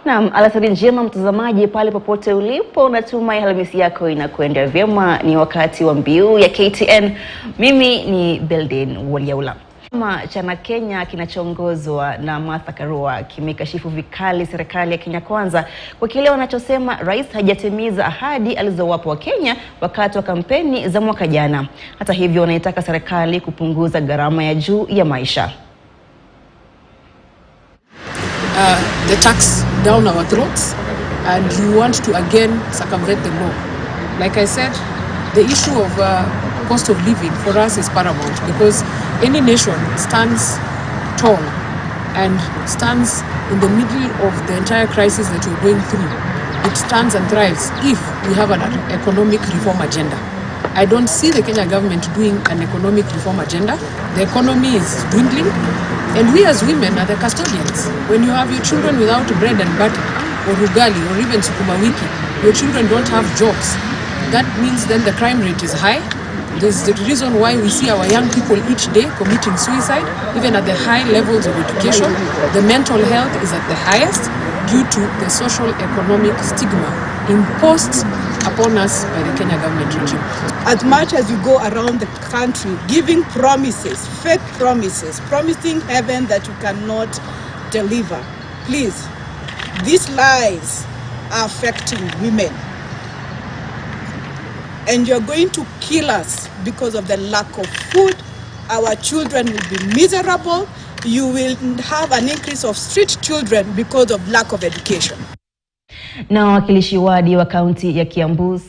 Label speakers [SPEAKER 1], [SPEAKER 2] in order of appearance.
[SPEAKER 1] Naam, alasiri njema mtazamaji pale popote ulipo, natumai Alhamisi yako inakwenda vyema. Ni wakati wa mbiu ya KTN. Mimi ni Beldin Waliaula. Chama cha WanaNarc-Kenya kinachoongozwa na Martha Karua kimekashifu vikali serikali ya Kenya Kwanza kwa kile wanachosema rais haijatimiza ahadi ilizowapa Wakenya wakati wa kampeni za mwaka jana. Hata hivyo wanaitaka serikali kupunguza gharama ya juu ya maisha.
[SPEAKER 2] The tax down our throats, and you want to again circumvent the law. Like I said, the issue of cost of living for us is paramount, because any nation stands tall and stands in the middle of the entire crisis that we're going through. It stands and thrives if we have an economic reform agenda. I don't see the Kenya government doing an economic reform agenda. The economy is dwindling, and we as women are the custodians. When you have your children without bread and butter, or ugali, or even sukuma wiki, your children don't have jobs. That means then the crime rate is high. This is the reason why we see our young people each day committing suicide, even at the high levels of education. The mental health is at the highest due to the social economic stigma imposed upon us by the Kenya government regime.
[SPEAKER 3] As much as you go around the country giving promises, fake promises, promising heaven that you cannot deliver, please, these lies are affecting women. And you're going to kill us because of the lack of food. Our children will be miserable. You will have an increase of street children because of lack of education.
[SPEAKER 1] Na wakilishi wadi wa kaunti ya Kiambu